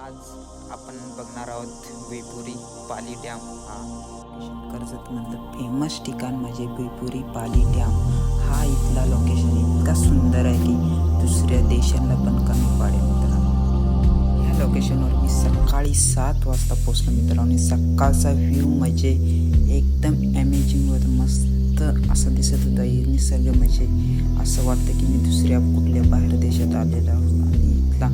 आज आपण बघणार आहोत भुईपुरी पाली डॅम हा कर्जतमधलं फेमस ठिकाण म्हणजे भुईपुरी पाली डॅम. हा इथला लोकेशन इतका सुंदर आहे की दुसऱ्या देशांना पण कमी पाडेल मित्रांनो. ह्या लोकेशनवर मी सकाळी 7 वाजता पोचलो मित्रांनो. सकाळचा व्ह्यू म्हणजे एकदम अमेजिंग होता, मस्त असं दिसत होता. निसर्ग म्हणजे असं वाटतं की मी दुसऱ्या कुठल्या बाहेर देशात आलेला आहोत. आणि इथला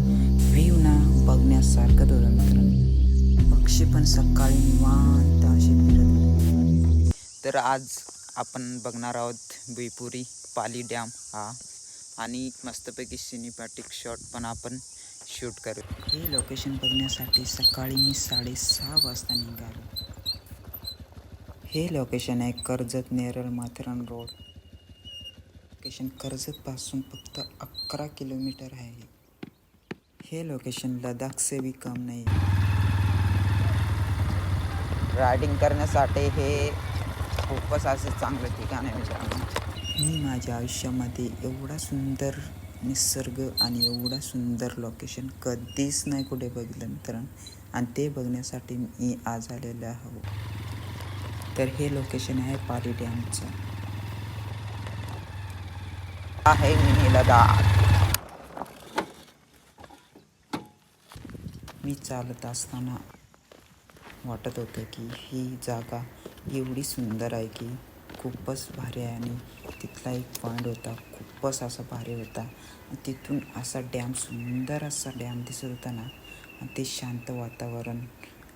व्ह्यू ना बघण्यासारखंच होता मित्रांनो. पक्षी पण सकाळी निवांत असे फिरत होते. तर आज आपण बघणार आहोत भुईपुरी पाली डॅम हा आणि मस्तपैकी सिनेमॅटिक शॉट पण आपण शूट करू. हे लोकेशन बघण्यासाठी सकाळी मी 6:30 वाजता निघालो. हे लोकेशन आहे कर्जत नेरळ माथेरान रोड. लोकेशन कर्जतपासून फक्त 11 किलोमीटर आहे. हे लोकेशन लडाख से भी कम नाही. रायडिंग करण्यासाठी हे खूपच असं चांगलं ठिकाण आहे मित्रांनो. मी माझ्या आयुष्यामध्ये एवढा सुंदर निसर्ग आणि एवढा सुंदर लोकेशन कधीच नाही कुठे बघितलं मित्रांनो. आणि ते बघण्यासाठी मी आज आलेलो आहो. तर हे लोकेशन आहे पाली डॅमचं. आहे मिनी लडाख. मी चालत असताना वाटत होतं की ही जागा एवढी सुंदर आहे की खूपच भारी आहे. आणि तिथला एक पॉईंट होता, खूपच असा भारी होता. आणि तिथून असा डॅम, सुंदर असा डॅम दिसत होता ना. आणि ते शांत वातावरण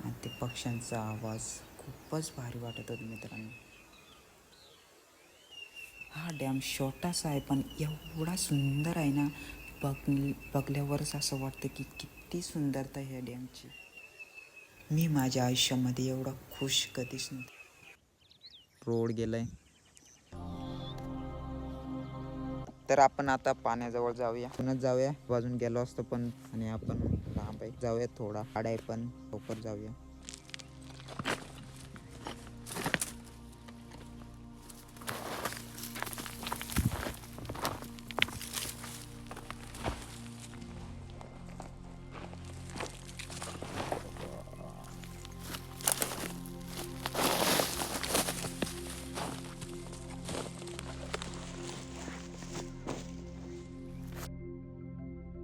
आणि ते पक्ष्यांचा आवाज खूपच भारी वाटत होतं मित्रांनो. हा डॅम छोटासा आहे पण एवढा सुंदर आहे ना, बघल्यावरच असं वाटतं की किती सुंदरता ह्या डॅमची. मी माझ्या आयुष्यामध्ये एवढा खुश कधीच नव्हतं. रोड गेलाय. तर आपण आता पाण्याजवळ जाऊया. पुन्हा जाऊया, वाजून गेलो असतो पण आणि आपण लांब आहे. जाऊया थोडा आड आहे पण लवकर जाऊया.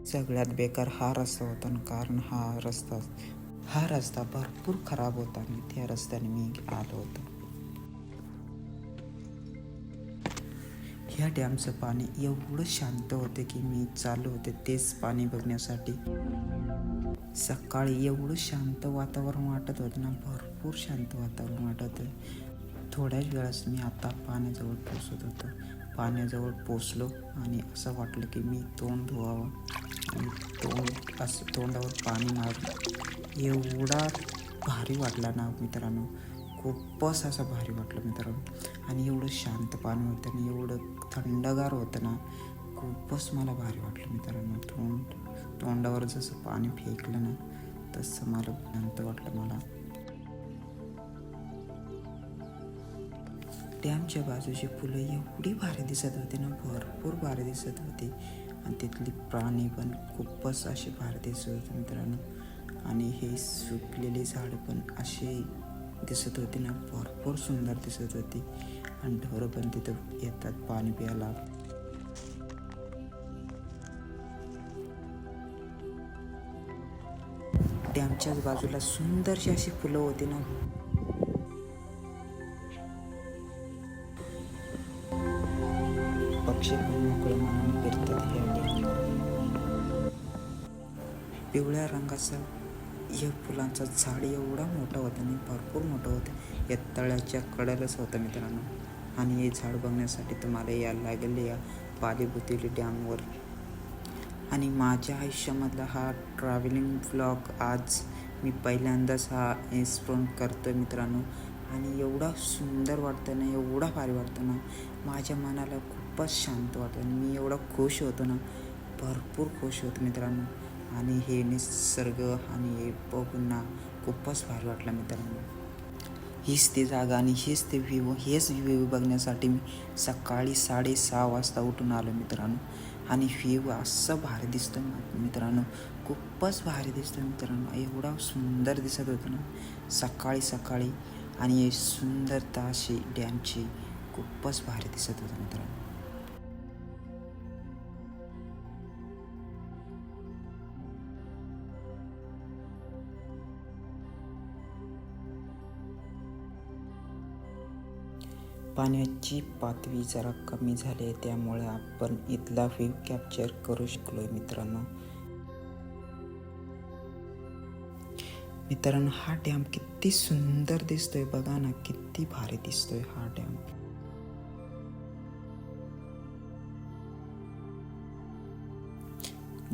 सगळ्यात बेकार हा रस्ता होता ना, कारण हा रस्ता भरपूर खराब होता आणि त्या रस्त्याने मी आलो होतो. ह्या डॅमचं पाणी एवढं शांत होते की मी चालू होते तेच पाणी बघण्यासाठी. सकाळी एवढं शांत वातावरण वाटत होतं ना, भरपूर शांत वातावरण वाटत होतं. थोड्याच वेळास मी आता पाण्याजवळ पोचत होतो. पाण्याजवळ पोचलो आणि असं वाटलं की मी तोंड धुवावं आणि असं तोंडावर पाणी मारून एवढा भारी वाटला ना मित्रांनो. खूपच असं भारी वाटलं मित्रांनो. आणि एवढं शांत पाणी होतं आणि एवढं थंडगार होतं ना, खूपच मला भारी वाटलं मित्रांनो. तोंडावर जसं पाणी फेकलं ना, तसं मला शांत वाटलं मला. डॅमच्या बाजूची फुलं एवढी भारी दिसत होती ना, भरपूर भारी दिसत होती. आणि तिथली प्राणी पण खूपच असे भारी दिसत होते मित्रांनो. आणि हे सुकलेली झाडं पण असे दिसत होती ना, भरपूर सुंदर दिसत होती. आणि ढोरं पण तिथं येतात पाणी प्यायला. डॅमच्याच बाजूला सुंदरशी अशी फुलं होती ना. पक्षी पण मोकळ्या मनाने फिरतात ह्या डॅमवर. पिवळ्या रंगाचा या फुलांचा झाड एवढा मोठा होता आणि भरपूर मोठा होता. या तळ्याच्या कडेलाच होतं मित्रांनो. आणि हे झाड बघण्यासाठी तुम्हाला यायला लागेल या पाली डॅमवर. आणि माझ्या आयुष्यामधला हा ट्रॅव्हलिंग व्लॉग आज मी पहिल्यांदाच हा एक्सप्लोर करतो मित्रांनो. आणि एवढा सुंदर वाटतं ना, एवढा भारी वाटतं ना, माझ्या मनाला खूपच शांत वाटतं. आणि मी एवढा खुश होतो ना, भरपूर खुश होतो मित्रांनो. आणि हे निसर्ग आणि हे बघून ना खूपच भारी वाटलं मित्रांनो. हीच ती जागा आणि हेच व्ह्यू बघण्यासाठी मी सकाळी 6:30 वाजता उठून आलो मित्रांनो. आणि व्ह्यू असं भारी दिसतं मित्रांनो, खूपच भारी दिसतं मित्रांनो. एवढा सुंदर दिसत होतं ना सकाळी सकाळी, आणि सुंदरता अशी डॅमची खूपच भारी दिसत होतं मित्रांनो. पाण्याची पातळी जरा कमी झाली आहे, त्यामुळे आपण इथला व्ह्यू कॅप्चर करू शकलो मित्रांनो. मित्रांनो, हा डॅम किती सुंदर दिसतोय बघा ना, किती भारी दिसतोय हा डॅम.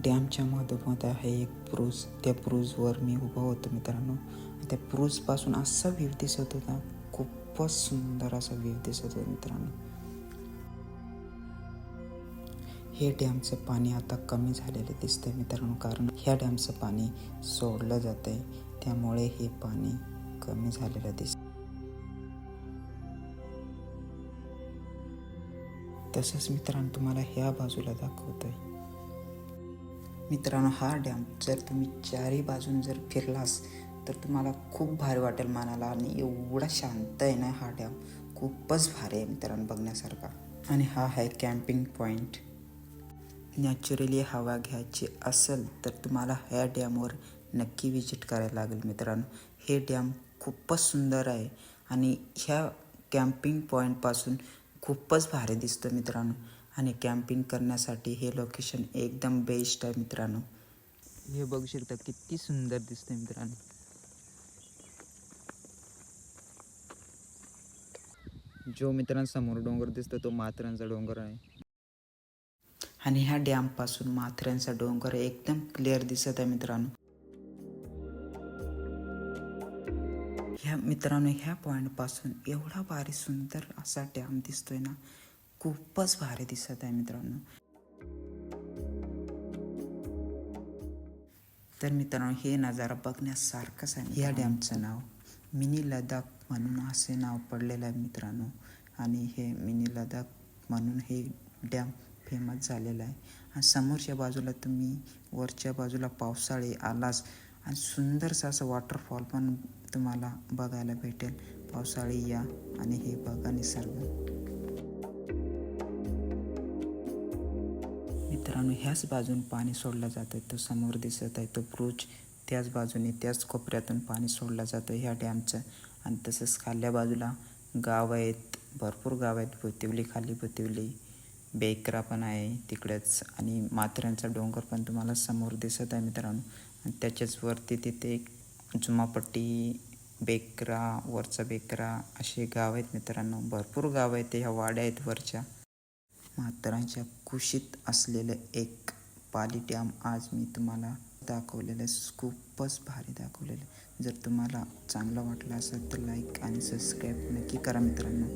डॅमच्या मधोमध आहे एक ब्रूज. त्या ब्रूजवर मी उभा होतो मित्रांनो. त्या ब्रूजपासून असा व्ह्यू दिसत होता, खूपच सुंदर असा व्ह्यू दिसत होता मित्रांनो. हे डॅमचं पाणी आता कमी झालेलं दिसतंय मित्रांनो, कारण ह्या डॅमचं पाणी सोडलं जात आहे, त्यामुळे हे पाणी कमी झालेलं दिसतं. तसंच मित्रांनो तुम्हाला ह्या बाजूला दाखवतोय. मित्रांनो, हा डॅम जर तुम्ही चारही बाजून जर फिरलास तर तुम्हाला खूप भारी वाटेल मनाला, आणि एवढा शांत आहे ना हा डॅम, खूपच भारी आहे मित्रांनो बघण्यासारखा. आणि हा आहे कॅम्पिंग पॉईंट. नॅचरली हवा घ्यायची असेल तर तुम्हाला ह्या डॅमवर नक्की विजिट करायला लागेल मित्रांनो. हे डॅम खूपच सुंदर आहे, आणि ह्या कॅम्पिंग पॉईंटपासून खूपच भारी दिसतं मित्रांनो. आणि कॅम्पिंग करण्यासाठी हे लोकेशन एकदम बेस्ट आहे मित्रांनो. हे बघू शकता किती सुंदर दिसतंय मित्रांनो. जो मित्रांनो समोर डोंगर दिसतो तो माथेरानचा डोंगर आहे. आणि ह्या डॅमपासून माथेरानचा डोंगर एकदम क्लिअर दिसत आहे मित्रांनो. ह्या पॉईंटपासून एवढा भारी सुंदर असा डॅम दिसतोय ना, खूपच भारी दिसत आहे मित्रांनो. तर मित्रांनो, हे नजारा बघण्यासारखंच आहे. या डॅमचं नाव मिनी लडाख म्हणून असे नाव पडलेलं आहे मित्रांनो. आणि हे मिनी लडाख म्हणून हे डॅम फेमस झालेलं आहे. आणि समोरच्या बाजूला तुम्ही वरच्या बाजूला पावसाळी आलास, आणि सुंदरसं असं वॉटरफॉल पण तुम्हाला बघायला भेटेल. पावसाळी या आणि हे बघा निसर्ग. मित्रांनो, ह्याच बाजून पाणी सोडलं जातं, तो समोर दिसत आहे तो ब्रूज, त्याच बाजूने त्याच कोपऱ्यातून पाणी सोडलं जातं ह्या डॅमचं. आणि तसंच खाल्ल्या बाजूला गाव आहेत, भरपूर गाव आहेत. भुतिवली, खाली भुतिवली, बेकरा पण आहे तिकडेच, आणि माथेरानचा डोंगर पण तुम्हाला समोर दिसत आहे मित्रांनो. आणि त्याच्याच वरती तिथे एक जुमापट्टी, बेकरा, वरचा बेकरा असे गाव आहेत मित्रांनो. भरपूर गाव आहेत, ह्या वाड्या आहेत वरच्या. माथेरानच्या कुशीत असलेलं एक पाली डॅम आज मी तुम्हाला दाखवलेलं आहे, खूपच भारी दाखवलेलं आहे. जर तुम्हाला चांगलं वाटलं असेल तर लाईक आणि सबस्क्राईब नक्की करा मित्रांनो.